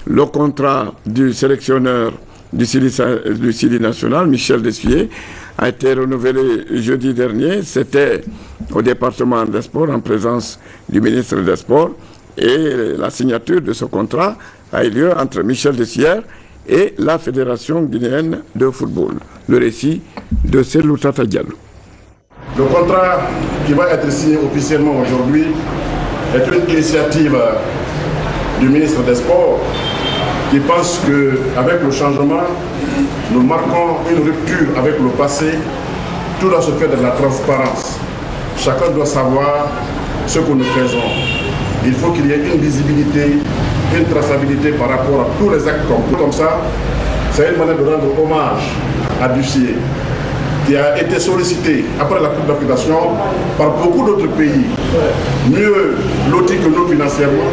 le contrat du sélectionneur du Sili national, Michel Dessuyer, a été renouvelé jeudi dernier. C'était au département des sports en présence du ministre des Sports. Et la signature de ce contrat a eu lieu entre Michel Dessuyer et la Fédération guinéenne de football. Le récit de Selou Tata Diallo. Le contrat qui va être signé officiellement aujourd'hui est une initiative du ministre des Sports qui pense qu'avec le changement, nous marquons une rupture avec le passé. Tout doit se faire de la transparence. Chacun doit savoir ce que nous faisons. Il faut qu'il y ait une visibilité, une traçabilité par rapport à tous les actes comme ça. C'est une manière de rendre hommage à Dessuyer, qui a été sollicité après la Coupe d'Afrique par beaucoup d'autres pays, mieux lotis que nous financièrement.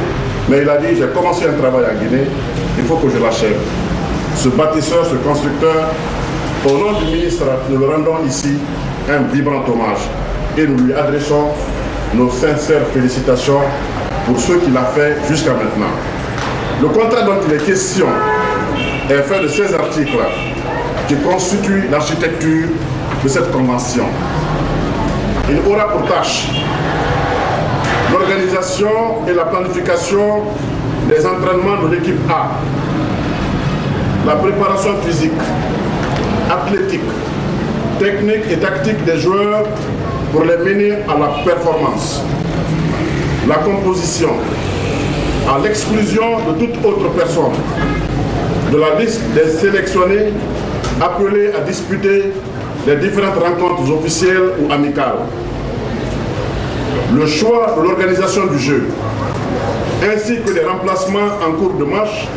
Mais il a dit, j'ai commencé un travail en Guinée, il faut que je l'achève. Ce bâtisseur, ce constructeur, au nom du ministre, nous le rendons ici un vibrant hommage. Et nous lui adressons nos sincères félicitations pour ce qu'il a fait jusqu'à maintenant. Le contrat dont il est question est fait de 16 articles qui constituent l'architecture de cette convention. Il aura pour tâche l'organisation et la planification des entraînements de l'équipe A, la préparation physique, athlétique, technique et tactique des joueurs pour les mener à la performance, la composition, à l'exclusion de toute autre personne de la liste des sélectionnés appelés à disputer les différentes rencontres officielles ou amicales, le choix de l'organisation du jeu, ainsi que les remplacements en cours de match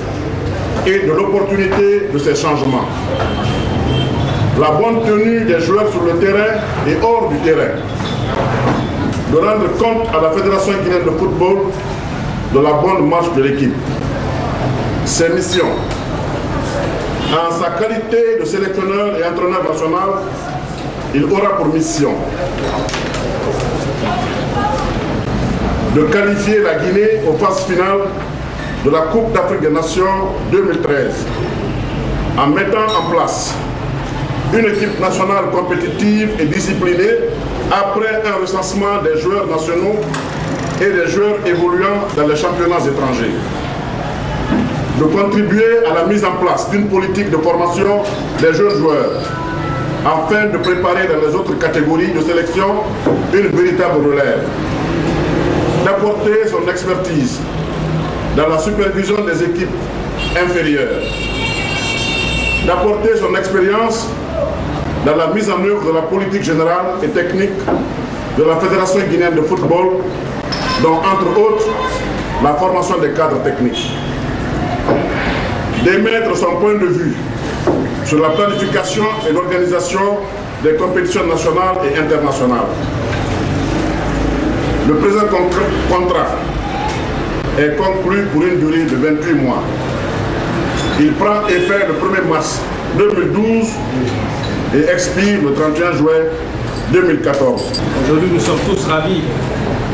et de l'opportunité de ces changements, la bonne tenue des joueurs sur le terrain et hors du terrain, de rendre compte à la Fédération guinéenne de football de la bonne marche de l'équipe. Ses missions. En sa qualité de sélectionneur et entraîneur national, il aura pour mission de qualifier la Guinée aux phases finales de la Coupe d'Afrique des Nations 2013 en mettant en place une équipe nationale compétitive et disciplinée après un recensement des joueurs nationaux et des joueurs évoluant dans les championnats étrangers. De contribuer à la mise en place d'une politique de formation des jeunes joueurs afin de préparer dans les autres catégories de sélection une véritable relève. D'apporter son expertise dans la supervision des équipes inférieures. D'apporter son expérience dans la mise en œuvre de la politique générale et technique de la Fédération guinéenne de football, dont entre autres la formation des cadres techniques. D'émettre son point de vue sur la planification et l'organisation des compétitions nationales et internationales. Le présent contrat est conclu pour une durée de 28 mois. Il prend effet le 1er mars 2012 et expire le 31 juin 2014. Aujourd'hui, nous sommes tous ravis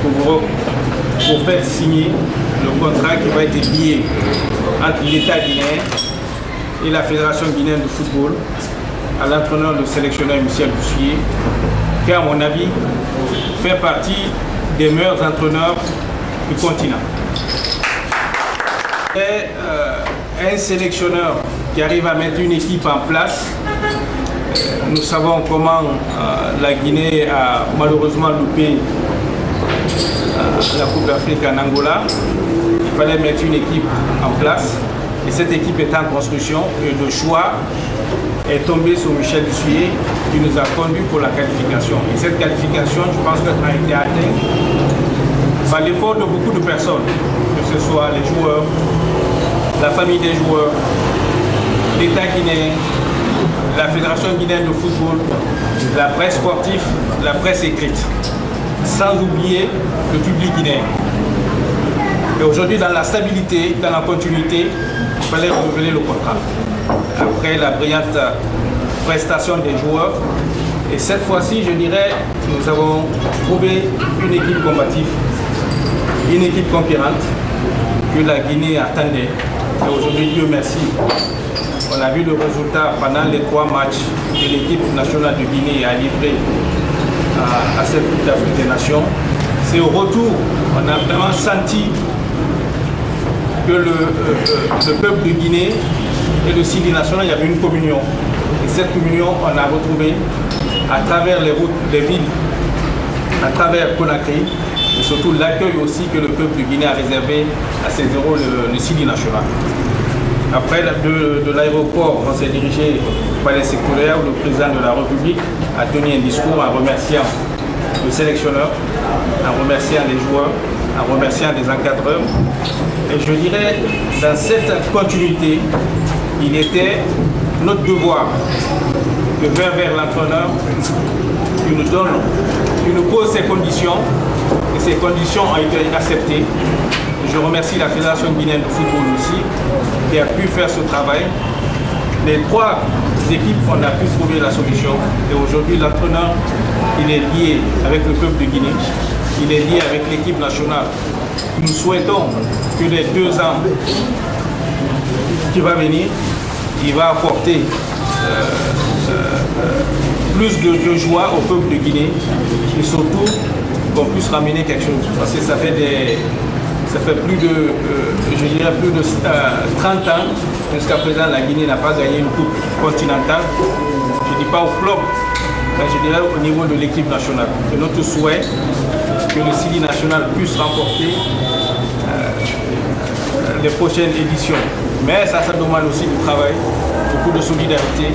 pour faire signer le contrat qui va être lié entre l'État guinéen et la Fédération guinéenne de football à l'entraîneur, le sélectionneur Michel Dessuyer, qui, à mon avis, fait partie des meilleurs entraîneurs du continent. Et un sélectionneur qui arrive à mettre une équipe en place. Nous savons comment la Guinée a malheureusement loupé la Coupe d'Afrique en Angola. Il fallait mettre une équipe en place et cette équipe est en construction et le choix est tombé sur Michel Dessuyer qui nous a conduits pour la qualification. Et cette qualification, je pense qu'elle a été atteinte par l'effort de beaucoup de personnes, que ce soit les joueurs, la famille des joueurs, l'État guinéen, la Fédération guinéenne de football, la presse sportive, la presse écrite, sans oublier le public guinéen. Et aujourd'hui, dans la stabilité, dans la continuité, il fallait renouveler le contrat. Après la brillante prestation des joueurs, et cette fois-ci, je dirais, nous avons trouvé une équipe combative, une équipe conquérante que la Guinée attendait Et aujourd'hui, Dieu merci, on a vu le résultat pendant les 3 matchs que l'équipe nationale de Guinée a livré à cette Coupe d'Afrique des Nations. C'est au retour, on a vraiment senti que le peuple de Guinée et le Sili national, il y avait une communion. Et cette communion, on a retrouvé à travers les routes, les villes, à travers Conakry, et surtout l'accueil aussi que le peuple de Guinée a réservé à ses héros, le Sili national. Après de l'aéroport, on s'est dirigé au palais sectoriel où le président de la République a tenu un discours en remerciant le sélectionneur, en remerciant les joueurs, en remerciant les encadreurs. Et je dirais, dans cette continuité, il était notre devoir de faire vers l'entraîneur qui nous pose ses conditions, et ces conditions ont été acceptées. Je remercie la Fédération guinéenne de football aussi, qui a pu faire ce travail. Les 3 équipes, on a pu trouver la solution. Et aujourd'hui, l'entraîneur, il est lié avec le peuple de Guinée. Il est lié avec l'équipe nationale. Nous souhaitons que les 2 ans qui vont venir, il va apporter plus de joie au peuple de Guinée et surtout qu'on puisse ramener quelque chose. Parce que ça fait plus de, je dirais plus de 30 ans jusqu'à présent la Guinée n'a pas gagné une coupe continentale. Je ne dis pas au club, mais je dirais au niveau de l'équipe nationale. C'est notre souhait que le Sili national puisse remporter les prochaines éditions. Mais ça demande aussi du travail, beaucoup de solidarité,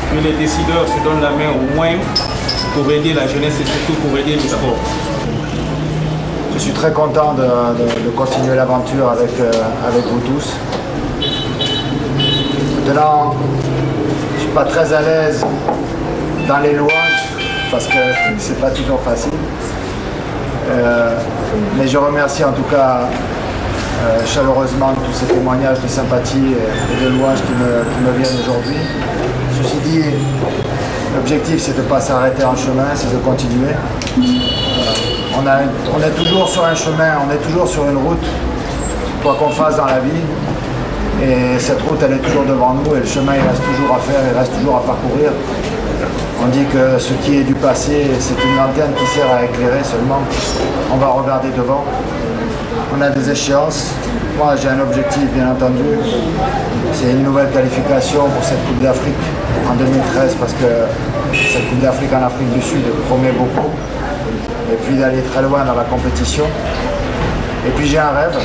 que les décideurs se donnent la main au moins pour aider la jeunesse et surtout pour aider le sport. Je suis très content de continuer l'aventure avec vous tous. Maintenant, je ne suis pas très à l'aise dans les louanges parce que c'est pas toujours facile. Mais je remercie en tout cas chaleureusement tous ces témoignages de sympathie et de louanges qui me viennent aujourd'hui. Ceci dit, l'objectif c'est de ne pas s'arrêter en chemin, c'est de continuer. On est toujours sur un chemin, on est toujours sur une route, quoi qu'on fasse dans la vie. Et cette route elle est toujours devant nous et le chemin il reste toujours à faire, il reste toujours à parcourir. On dit que ce qui est du passé, c'est une lanterne qui sert à éclairer seulement. On va regarder devant. On a des échéances. Moi, j'ai un objectif, bien entendu. C'est une nouvelle qualification pour cette Coupe d'Afrique en 2013 parce que cette Coupe d'Afrique en Afrique du Sud promet beaucoup. Et puis d'aller très loin dans la compétition. Et puis j'ai un rêve.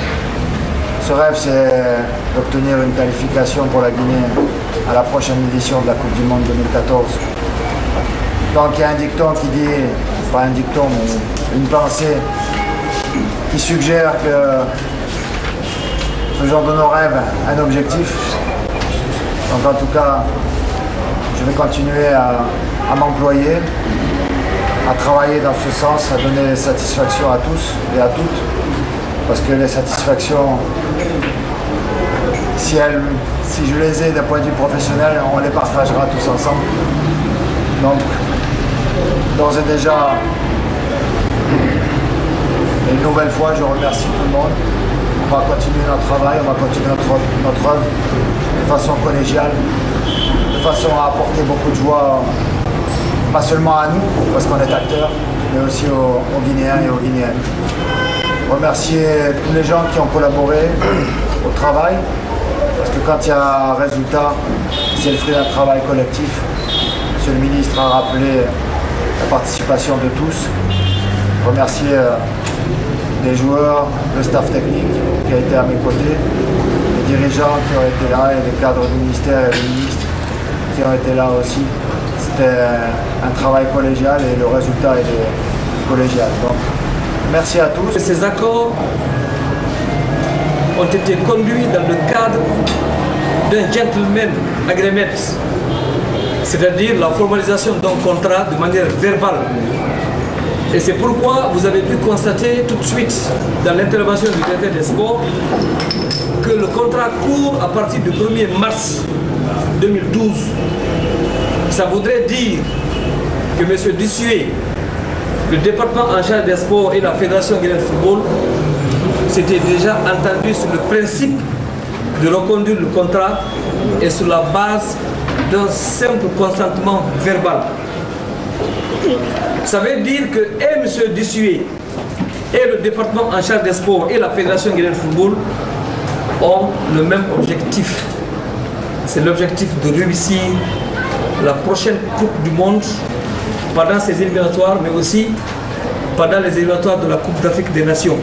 Ce rêve, c'est d'obtenir une qualification pour la Guinée à la prochaine édition de la Coupe du Monde 2014. Donc il y a un dicton qui dit, pas un dicton, mais une pensée qui suggère que faisons de nos rêves un objectif. Donc en tout cas, je vais continuer à m'employer, à travailler dans ce sens, à donner satisfaction à tous et à toutes. Parce que les satisfactions, si je les ai d'un point de vue professionnel, on les partagera tous ensemble. Donc, d'ores et déjà, une nouvelle fois, je remercie tout le monde. On va continuer notre travail, on va continuer notre œuvre de façon collégiale, de façon à apporter beaucoup de joie, pas seulement à nous, parce qu'on est acteurs, mais aussi aux Guinéens et aux Guinéennes. Remercier tous les gens qui ont collaboré au travail, parce que quand il y a un résultat, c'est le fruit d'un travail collectif. Monsieur le ministre a rappelé la participation de tous. Remercier les joueurs, le staff technique qui a été à mes côtés, les dirigeants qui ont été là et les cadres du ministère et les ministres qui ont été là aussi. C'était un travail collégial et le résultat est collégial. Donc, merci à tous. Ces accords ont été conduits dans le cadre d'un gentleman agreement, c'est-à-dire la formalisation d'un contrat de manière verbale. Et c'est pourquoi vous avez pu constater tout de suite dans l'intervention du directeur des sports que le contrat court à partir du 1er mars 2012. Ça voudrait dire que M. Dissué, le département en charge des sports et la Fédération guinéenne de football s'étaient déjà entendus sur le principe de reconduire le contrat et sur la base d'un simple consentement verbal. Ça veut dire que M. Dissué et le département en charge des sports et la Fédération guinéenne de football ont le même objectif. C'est l'objectif de réussir la prochaine Coupe du Monde pendant ces éliminatoires, mais aussi pendant les éliminatoires de la Coupe d'Afrique des Nations.